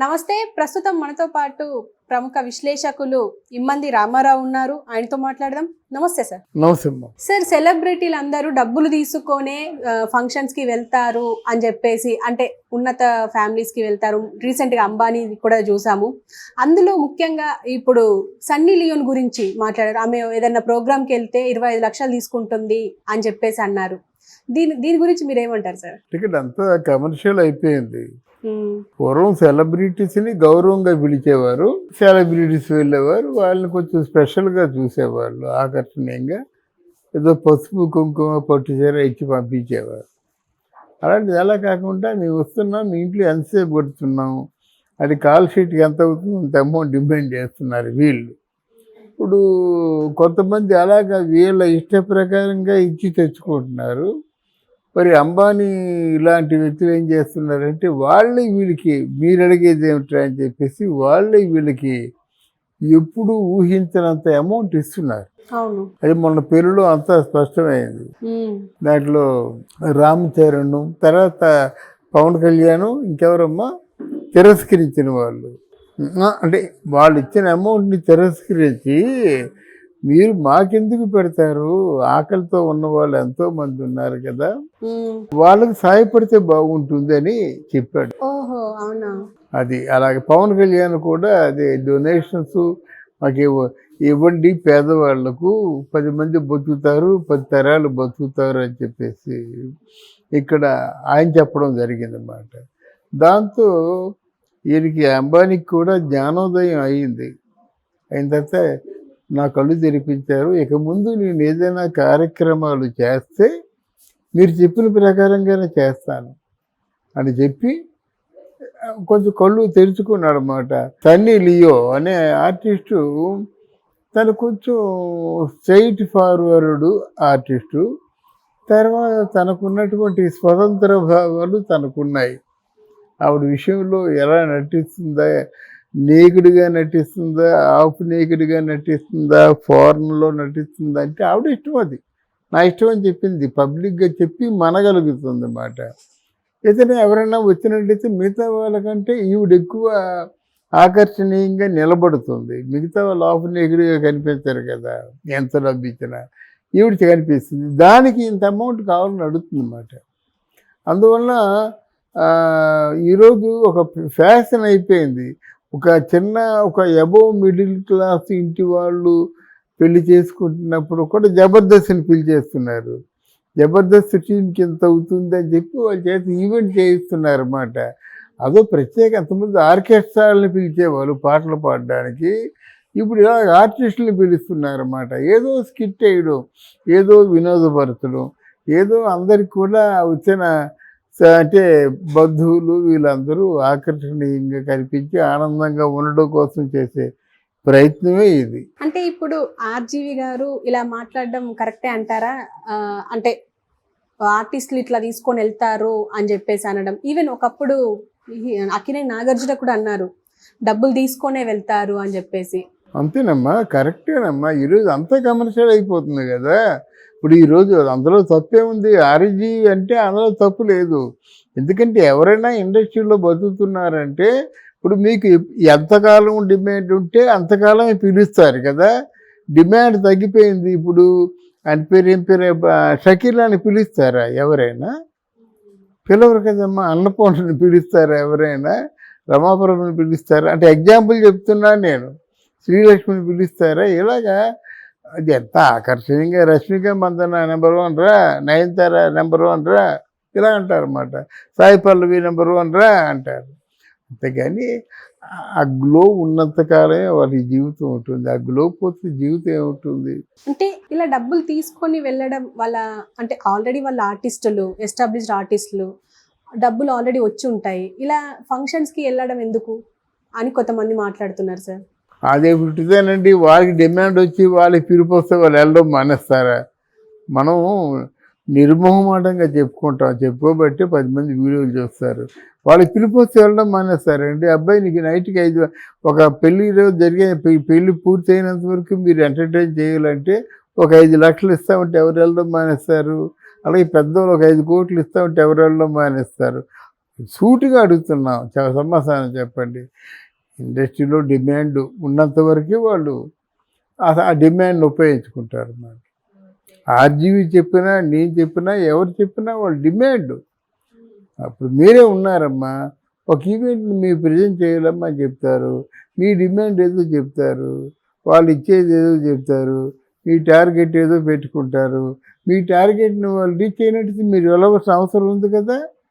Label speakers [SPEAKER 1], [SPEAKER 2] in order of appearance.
[SPEAKER 1] నమస్తే. ప్రస్తుతం మనతో పాటు ప్రముఖ విశ్లేషకులు ఇమ్మంది రామారావు ఉన్నారు. ఆయనతో మాట్లాడదాం. నమస్తే సార్.
[SPEAKER 2] నమస్తే.
[SPEAKER 1] సార్, సెలబ్రిటీలు అందరూ డబ్బులు తీసుకొనే ఫంక్షన్స్ కి వెళ్తారు అని చెప్పేసి, అంటే ఉన్నత ఫ్యామిలీస్ కి వెళ్తారు. రీసెంట్ గా అంబానీ కూడా చూసాము. అందులో ముఖ్యంగా ఇప్పుడు సన్నీ లియోన్ గురించి మాట్లాడారు. ఆమె ఏదైనా ప్రోగ్రామ్ కి వెళ్తే 25 లక్షలు తీసుకుంటుంది అని చెప్పేసి అన్నారు. దీని గురించి మీరు ఏమంటారు సార్?
[SPEAKER 2] టికెట్ అంతా కమర్షియల్ అయిపోయింది. పూర్వం సెలబ్రిటీస్ని గౌరవంగా పిలిచేవారు, సెలబ్రిటీస్ వెళ్ళేవారు, వాళ్ళని కొంచెం స్పెషల్గా చూసేవాళ్ళు, ఆకర్షణీయంగా ఏదో పసుపు కుంకుమ పట్టు చీర ఇచ్చి పంపించేవారు. అలాంటిది అలా కాకుండా మేము వస్తున్నాం, మీ ఇంట్లో ఎంతసేపు కొడుతున్నాం, అది కాల్ షీట్కి ఎంత అవుతుందో అంత అమౌంట్ డిమాండ్ చేస్తున్నారు వీళ్ళు. ఇప్పుడు కొంతమంది అలాగా వీళ్ళ ఇష్ట ప్రకారంగా ఇచ్చి తెచ్చుకుంటున్నారు. మరి అంబానీ ఇలాంటి వ్యక్తులు ఏం చేస్తున్నారంటే, వాళ్ళే వీళ్ళకి మీరు అడిగేది ఏమిట్రా అని చెప్పేసి వాళ్ళే వీళ్ళకి ఎప్పుడు ఊహించినంత అమౌంట్ ఇస్తున్నారు. అది మొన్న పేరులో అంతా స్పష్టమైంది. దాంట్లో రామ్ చరణ్, తర్వాత పవన్ కళ్యాణ్, ఇంకెవరమ్మా తిరస్కరించిన వాళ్ళు. అంటే వాళ్ళు ఇచ్చిన అమౌంట్ని తిరస్కరించి మీరు మాకెందుకు పెడతారు, ఆకలితో ఉన్న వాళ్ళు ఎంతోమంది ఉన్నారు కదా, వాళ్ళకి సహాయపడితే బాగుంటుంది అని చెప్పాడు. అది అలాగే పవన్ కళ్యాణ్ కూడా అదే డొనేషన్స్ మాకు ఇవ్వండి, పేదవాళ్లకు 10 మంది బతుకుతారు, 10 తరాలు బతుకుతారు అని చెప్పేసి ఇక్కడ ఆయన చెప్పడం జరిగిందన్నమాట. దాంతో వీరికి అంబానీకి కూడా జ్ఞానోదయం అయింది. అయిన తర్వాత నా కళ్ళు తెరిపించారు, ఇక ముందు నేను ఏదైనా కార్యక్రమాలు చేస్తే మీరు చెప్పిన ప్రకారంగానే చేస్తాను అని చెప్పి కొంచెం కళ్ళు తెరుచుకున్నాడు అన్నమాట. సన్నీ లియో అనే ఆర్టిస్టు తను కొంచెం స్ట్రైట్ ఫార్వర్డ్ ఆర్టిస్టు. తర్వాత తనకున్నటువంటి స్వతంత్ర భావాలు తనకున్నాయి. ఆవిడ విషయంలో ఎలా నటిస్తుందా, నేకుడుగా నటిస్తుందా, ఆఫ్ నేకుడుగా నటిస్తుందా, ఫారెన్లో నటిస్తుందా అంటే ఆవిడ ఇష్టం, అది నా ఇష్టం అని చెప్పింది, పబ్లిక్గా చెప్పి మనగలుగుతుంది అన్నమాట. ఏదైనా ఎవరైనా వచ్చినట్టయితే మిగతా వాళ్ళకంటే ఈవిడ ఎక్కువ ఆకర్షణీయంగా నిలబడుతుంది. మిగతా వాళ్ళు ఆఫ్ నేకుడుగా కనిపించారు కదా, ఎంత డబ్బు ఇచ్చినా ఈవిడ కనిపిస్తుంది. దానికి ఇంత అమౌంట్ కావాలని అడుగుతుంది అన్నమాట. అందువల్ల ఈరోజు ఒక ఫ్యాషన్ అయిపోయింది. ఒక అబోవ్ మిడిల్ క్లాస్ ఇంటి వాళ్ళు పెళ్లి చేసుకుంటున్నప్పుడు కూడా జబర్దస్త్ని పిలిచేస్తున్నారు. జబర్దస్త్ టీంకి ఎంత అవుతుంది అని చెప్పి వాళ్ళ చేత ఈవెంట్ చేయిస్తున్నారు అన్నమాట. అదో ప్రత్యేక, అంతకుముందు ఆర్కెస్ట్రాలని పిలిచేవాళ్ళు పాటలు పాడడానికి, ఇప్పుడు ఇలా ఆర్టిస్టులను పిలుస్తున్నారు అన్నమాట. ఏదో స్కిట్ వేయడం, ఏదో వినోదపరచడం, ఏదో అందరికి కూడా వచ్చిన అంటే బంధువులు వీళ్ళందరూ ఆకర్షణీయంగా కనిపించి ఆనందంగా ఉండడం కోసం చేసే ప్రయత్నమే ఇది.
[SPEAKER 1] అంటే ఇప్పుడు ఆర్జీవి గారు ఇలా మాట్లాడడం కరెక్టే అంటారా? అంటే ఆర్టిస్టులు ఇట్లా తీసుకొని వెళ్తారు అని చెప్పేసి అనడం. ఈవెన్ ఒకప్పుడు అక్కినేని నాగార్జున కూడా అన్నారు, డబ్బులు తీసుకొనే వెళ్తారు అని చెప్పేసి.
[SPEAKER 2] అంతేనమ్మా, కరెక్టేనమ్మా. ఈరోజు అంతా కమర్షియల్ అయిపోతుంది కదా. ఇప్పుడు ఈరోజు అందులో తప్పే ఉంది, ఆర్జీ అంటే అందులో తప్పు లేదు. ఎందుకంటే ఎవరైనా ఇండస్ట్రీలో బతుకుతున్నారంటే ఇప్పుడు మీకు ఎంతకాలం డిమాండ్ ఉంటే అంతకాలం పిలుస్తారు కదా. డిమాండ్ తగ్గిపోయింది. ఇప్పుడు ఆయన పేరు ఏం పేరు, షకీలాని పిలుస్తారా ఎవరైనా? పిలవరు కదమ్మా. అన్నపూర్ణని పిలుస్తారా ఎవరైనా? రమాపురంని పిలుస్తారా? అంటే ఎగ్జాంపుల్ చెప్తున్నాను నేను. శ్రీలక్ష్మిని పిలుస్తారా? ఇలాగా అది ఎంత ఆకర్షణీయంగా రష్మిక మందన నెంబర్ 1 రా, నయనతార నెంబర్ 1 రా ఇలా అంటారన్నమాట. సాయి పల్లవి నెంబర్ 1 రా అంటారు. అంతేగాని ఆ గ్లో ఉన్నంతకాలమే వాళ్ళ జీవితం ఉంటుంది. ఆ గ్లో పోతే జీవితం ఏముంటుంది?
[SPEAKER 1] అంటే ఇలా డబ్బులు తీసుకొని వెళ్ళడం వాళ్ళ, అంటే ఆల్రెడీ వాళ్ళ ఆర్టిస్టులు, ఎస్టాబ్లిష్డ్ ఆర్టిస్టులు, డబ్బులు ఆల్రెడీ వచ్చి ఉంటాయి. ఇలా ఫంక్షన్స్కి వెళ్ళడం ఎందుకు అని కొంతమంది మాట్లాడుతున్నారు సార్.
[SPEAKER 2] అదే పుట్టిదేనండి, వాళ్ళకి డిమాండ్ వచ్చి వాళ్ళకి పిలుపు వస్తే వాళ్ళు వెళ్ళడం మానేస్తారా? మనం నిర్మోహమాటంగా చెప్పుకోబట్టి 10 మంది వీడియోలు చూస్తారు. వాళ్ళకి పిలుపు వస్తే వెళ్ళడం మానేస్తారండి. అబ్బాయి నీకు నైట్కి 5 ఒక పెళ్లి రోజు జరిగే పెళ్లి పూర్తి అయినంత వరకు మీరు ఎంటర్టైన్ చేయాలంటే ఒక 5 లక్షలు ఇస్తామంటే ఎవరు వెళ్ళడం మానేస్తారు? అలాగే పెద్దవాళ్ళు ఒక 5 కోట్లు ఇస్తామంటే ఎవరు వెళ్ళడం మానేస్తారు? సూటిగా అడుగుతున్నాం, సమాధానం చెప్పండి. ఇండస్ట్రీలో డిమాండ్ ఉన్నంత వరకే వాళ్ళు ఆ డిమాండ్ని ఉపయోగించుకుంటారు అన్నమాట. ఆర్జీవి చెప్పినా నేను చెప్పినా ఎవరు చెప్పినా వాళ్ళు డిమాండ్. అప్పుడు మీరే ఉన్నారమ్మా, ఒక ఈవెంట్ని మీరు ప్రజెంట్ చేయాలమ్మా అని చెప్తారు, మీ డిమాండ్ ఏదో చెప్తారు, వాళ్ళు ఇచ్చేది ఏదో చెప్తారు, మీ టార్గెట్ ఏదో పెట్టుకుంటారు. మీ టార్గెట్ని వాళ్ళు రీచ్ అయినట్టు మీరు వెళ్ళవలసిన అవసరం ఉంది కదా.